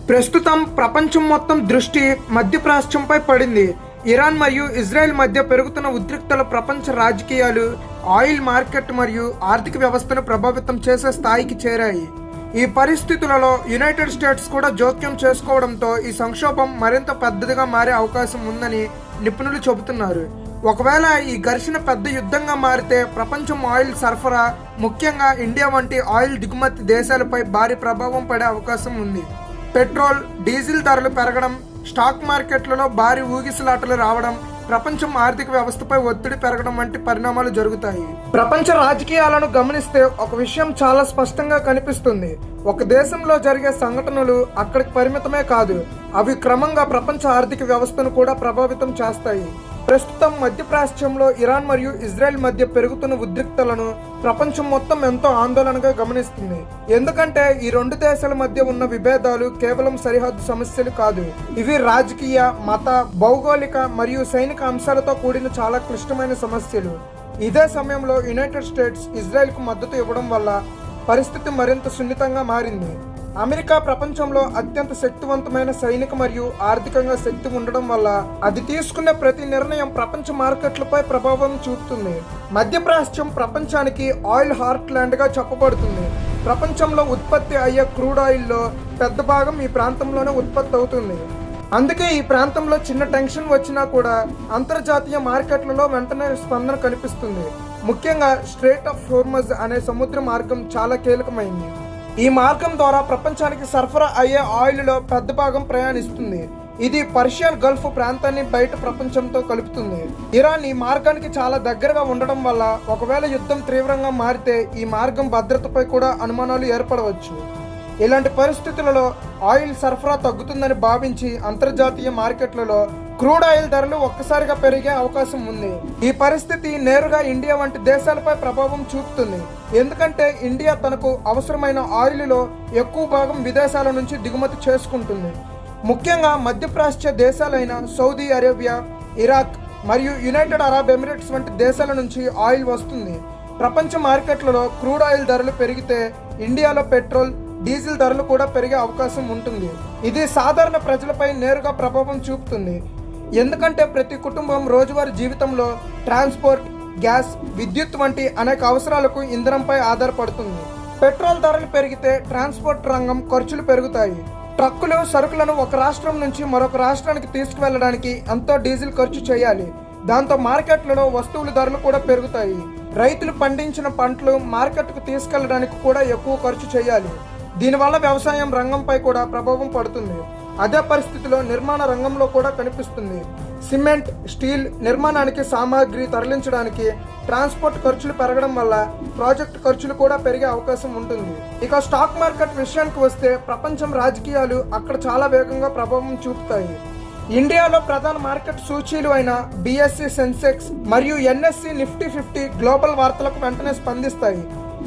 ప్రస్తుతం ప్రపంచం మొత్తం దృష్టి మధ్యప్రాచ్యంపై పడింది. ఇరాన్ మరియు ఇజ్రాయెల్ మధ్య పెరుగుతున్న ఉద్రిక్తల ప్రపంచ రాజకీయాలు, ఆయిల్ మార్కెట్ మరియు ఆర్థిక వ్యవస్థను ప్రభావితం చేసే స్థాయికి చేరాయి. ఈ పరిస్థితులలో యునైటెడ్ స్టేట్స్ కూడా జోక్యం చేసుకోవడంతో ఈ సంక్షోభం మరింత పెద్దదిగా మారే అవకాశం ఉందని నిపుణులు చెబుతున్నారు. ఒకవేళ ఈ ఘర్షణ పెద్ద యుద్ధంగా మారితే ప్రపంచం ఆయిల్ సరఫరా, ముఖ్యంగా ఇండియా వంటి ఆయిల్ దిగుమతి దేశాలపై భారీ ప్రభావం పడే అవకాశం ఉంది. పెట్రోల్, డీజిల్ ధరలు పెరగడం, స్టాక్ మార్కెట్లలో భారీ ఊగిసలాటలు రావడం, ప్రపంచం ఆర్థిక వ్యవస్థపై ఒత్తిడి పెరగడం వంటి పరిణామాలు జరుగుతాయి. ప్రపంచ రాజకీయాలను గమనిస్తే ఒక విషయం చాలా స్పష్టంగా కనిపిస్తుంది. ఒక దేశంలో జరిగే సంఘటనలు అక్కడికి పరిమితమే కాదు, అవి క్రమంగా ప్రపంచ ఆర్థిక వ్యవస్థను కూడా ప్రభావితం చేస్తాయి. ప్రస్తుతం మధ్యప్రాచ్యంలో ఇరాన్ మరియు ఇజ్రాయెల్ మధ్య పెరుగుతున్న ఉద్రిక్తలను ప్రపంచం మొత్తం ఎంతో ఆందోళనగా గమనిస్తుంది. ఎందుకంటే ఈ రెండు దేశాల మధ్య ఉన్న విభేదాలు కేవలం సరిహద్దు సమస్యలు కాదు, ఇవి రాజకీయ, మత, భౌగోళిక మరియు సైనిక అంశాలతో కూడిన చాలా క్లిష్టమైన సమస్యలు. ఇదే సమయంలో యునైటెడ్ స్టేట్స్ ఇజ్రాయెల్కు మద్దతు ఇవ్వడం వల్ల పరిస్థితి మరింత సున్నితంగా మారింది. అమెరికా ప్రపంచంలో అత్యంత శక్తివంతమైన సైనిక మరియు ఆర్థికంగా శక్తి ఉండడం వల్ల అది తీసుకునే ప్రతి నిర్ణయం ప్రపంచ మార్కెట్లపై ప్రభావం చూపుతుంది. మధ్యప్రాచ్యం ప్రపంచానికి ఆయిల్ హార్ట్ ల్యాండ్ గా చెప్పబడుతుంది. ప్రపంచంలో ఉత్పత్తి అయ్యే క్రూడ్ ఆయిల్లో పెద్ద భాగం ఈ ప్రాంతంలోనే ఉత్పత్తి అవుతుంది. అందుకే ఈ ప్రాంతంలో చిన్న టెన్షన్ వచ్చినా కూడా అంతర్జాతీయ మార్కెట్లలో వెంటనే స్పందన కనిపిస్తుంది. ముఖ్యంగా స్ట్రెయిట్ ఆఫ్ హోర్మజ్ అనే సముద్ర మార్గం చాలా కీలకమైంది. ఈ మార్గం ద్వారా ప్రపంచానికి సరఫరా అయ్యే ఆయిల్లో పెద్ద భాగం ప్రయాణిస్తుంది. ఇది పర్షియన్ గల్ఫ్ ప్రాంతాన్ని బయట ప్రపంచంతో కలుపుతుంది. ఇరాన్ ఈ మార్గానికి చాలా దగ్గరగా ఉండడం వల్ల ఒకవేళ యుద్ధం తీవ్రంగా మారితే ఈ మార్గం భద్రతపై కూడా అనుమానాలు ఏర్పడవచ్చు. ఇలాంటి పరిస్థితులలో ఆయిల్ సరఫరా తగ్గుతుందని భావించి అంతర్జాతీయ మార్కెట్లలో క్రూడ్ ఆయిల్ ధరలు ఒక్కసారిగా పెరిగే అవకాశం ఉంది. ఈ పరిస్థితి నేరుగా ఇండియా వంటి దేశాలపై ప్రభావం చూపుతుంది. ఎందుకంటే ఇండియా తనకు అవసరమైన ఆయిల్లో ఎక్కువ భాగం విదేశాల నుంచి దిగుమతి చేసుకుంటుంది. ముఖ్యంగా మధ్యప్రాచ్య దేశాలైన సౌదీ అరేబియా, ఇరాక్ మరియు యునైటెడ్ అరబ్ ఎమిరేట్స్ వంటి దేశాల నుంచి ఆయిల్ వస్తుంది. ప్రపంచ మార్కెట్లలో క్రూడ్ ఆయిల్ ధరలు పెరిగితే ఇండియాలో పెట్రోల్, డీజిల్ ధరలు కూడా పెరిగే అవకాశం ఉంటుంది. ఇది సాధారణ ప్రజలపై నేరుగా ప్రభావం చూపుతుంది. ఎందుకంటే ప్రతి కుటుంబం రోజువారీ జీవితంలో ట్రాన్స్పోర్ట్, గ్యాస్, విద్యుత్ వంటి అనేక అవసరాలకు ఇంధనంపై ఆధారపడుతుంది. పెట్రోల్ ధరలు పెరిగితే ట్రాన్స్పోర్ట్ రంగం ఖర్చులు పెరుగుతాయి. ట్రక్కులు సరుకులను ఒక రాష్ట్రం నుంచి మరొక రాష్ట్రానికి తీసుకువెళ్ళడానికి ఎంతో డీజిల్ ఖర్చు చేయాలి. దాంతో మార్కెట్లలో వస్తువుల ధరలు కూడా పెరుగుతాయి. రైతులు పండించిన పంటలు మార్కెట్కు తీసుకెళ్లడానికి కూడా ఎక్కువ ఖర్చు చేయాలి. దీనివల్ల వ్యవసాయం రంగంపై కూడా ప్రభావం పడుతుంది. అదే పరిస్థితిలో నిర్మాణ రంగంలో కూడా కనిపిస్తుంది. సిమెంట్, స్టీల్ నిర్మాణానికి సామాగ్రి తరలించడానికి ట్రాన్స్పోర్ట్ ఖర్చులు పెరగడం వల్ల ప్రాజెక్ట్ ఖర్చులు కూడా పెరిగే అవకాశం ఉంటుంది. ఇక స్టాక్ మార్కెట్ విషయానికి వస్తే ప్రపంచం రాజకీయాలు అక్కడ చాలా వేగంగా ప్రభావం చూపుతాయి. ఇండియాలో ప్రధాన మార్కెట్ సూచీలు అయిన బిఎస్సి, సెన్సెక్స్ మరియు ఎన్ఎస్సి, నిఫ్టీ 50 గ్లోబల్ వార్తలకు వెంటనే స్పందిస్తాయి.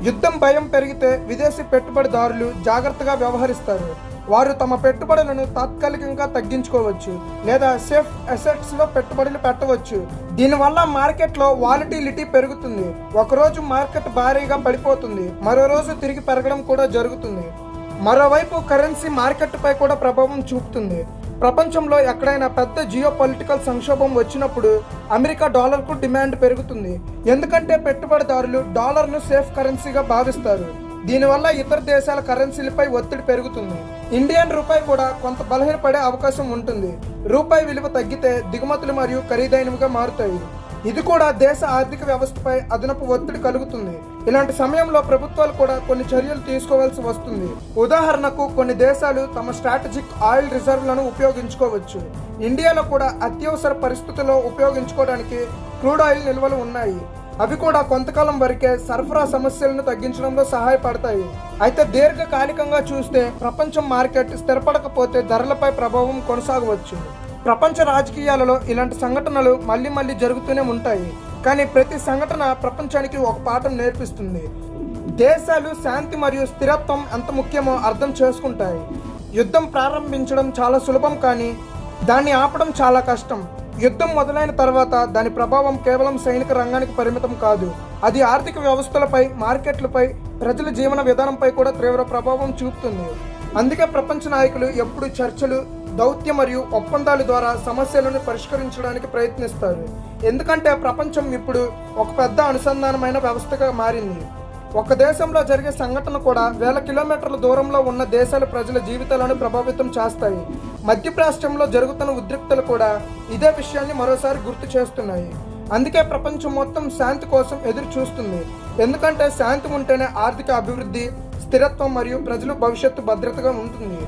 యుద్ధం భయం పెరిగితే విదేశీ పెట్టుబడిదారులు జాగ్రత్తగా వ్యవహరిస్తారు. వారు తమ పెట్టుబడులను తాత్కాలికంగా తగ్గించుకోవచ్చు లేదా సేఫ్ అసెట్స్ లో పెట్టుబడులు పెట్టవచ్చు. దీనివల్ల మార్కెట్లో వాలిటిలిటీ పెరుగుతుంది. ఒకరోజు మార్కెట్ భారీగా పడిపోతుంది, మరో రోజు తిరిగి పెరగడం కూడా జరుగుతుంది. మరోవైపు కరెన్సీ మార్కెట్ పై కూడా ప్రభావం చూపుతుంది. ప్రపంచంలో ఎక్కడైనా పెద్ద జియో పొలిటికల్ సంక్షోభం వచ్చినప్పుడు అమెరికా డాలర్కు డిమాండ్ పెరుగుతుంది. ఎందుకంటే పెట్టుబడిదారులు డాలర్ను సేఫ్ కరెన్సీగా భావిస్తారు. దీనివల్ల ఇతర దేశాల కరెన్సీలపై ఒత్తిడి పెరుగుతుంది. ఇండియన్ రూపాయి కూడా కొంత బలహీనపడే అవకాశం ఉంటుంది. రూపాయి విలువ తగ్గితే దిగుమతులు మరియు ఖరీదైనవిగా మారుతాయి. ఇది కూడా దేశ ఆర్థిక వ్యవస్థపై అదనపు ఒత్తిడి కలుగుతుంది. ఇలాంటి సమయంలో ప్రభుత్వాలు కూడా కొన్ని చర్యలు తీసుకోవాల్సి వస్తుంది. ఉదాహరణకు కొన్ని దేశాలు తమ స్ట్రాటజిక్ ఆయిల్ రిజర్వ్లను ఉపయోగించుకోవచ్చు. ఇండియాలో కూడా అత్యవసర పరిస్థితుల్లో ఉపయోగించుకోవడానికి క్రూడ్ ఆయిల్ నిల్వలు ఉన్నాయి. అవి కూడా కొంతకాలం వరకే సరఫరా సమస్యలను తగ్గించడంలో సహాయపడతాయి. అయితే దీర్ఘకాలికంగా చూస్తే ప్రపంచం మార్కెట్ స్థిరపడకపోతే ధరలపై ప్రభావం కొనసాగవచ్చు. ప్రపంచ రాజకీయాలలో ఇలాంటి సంఘటనలు మళ్ళీ జరుగుతూనే ఉంటాయి. కానీ ప్రతి సంఘటన ప్రపంచానికి ఒక పాఠం నేర్పిస్తుంది. దేశాలు శాంతి మరియు స్థిరత్వం ఎంత ముఖ్యమో అర్థం చేసుకుంటాయి. యుద్ధం ప్రారంభించడం చాలా సులభం, కానీ దాన్ని ఆపడం చాలా కష్టం. యుద్ధం మొదలైన తర్వాత దాని ప్రభావం కేవలం సైనిక రంగానికి పరిమితం కాదు. అది ఆర్థిక వ్యవస్థలపై, మార్కెట్లపై, ప్రజల జీవన విధానంపై కూడా తీవ్ర ప్రభావం చూపుతుంది. అందుకే ప్రపంచ నాయకులు ఎప్పుడు చర్చలు, దౌత్య మరియు ఒప్పందాల ద్వారా సమస్యలను పరిష్కరించడానికి ప్రయత్నిస్తారు. ఎందుకంటే ప్రపంచం ఇప్పుడు ఒక పెద్ద అనుసంధానమైన వ్యవస్థగా మారింది. ఒక దేశంలో జరిగే సంఘటన కూడా వేల కిలోమీటర్ల దూరంలో ఉన్న దేశాల ప్రజల జీవితాలను ప్రభావితం చేస్తాయి. మధ్యప్రాచ్యంలో జరుగుతున్న ఉద్రిక్తలు కూడా ఇదే విషయాన్ని మరోసారి గుర్తు చేస్తున్నాయి. అందుకే ప్రపంచం మొత్తం శాంతి కోసం ఎదురు చూస్తుంది. ఎందుకంటే శాంతి ఉంటేనే ఆర్థిక అభివృద్ధి, స్థిరత్వం మరియు ప్రజల భవిష్యత్తు భద్రతగా ఉంటుంది.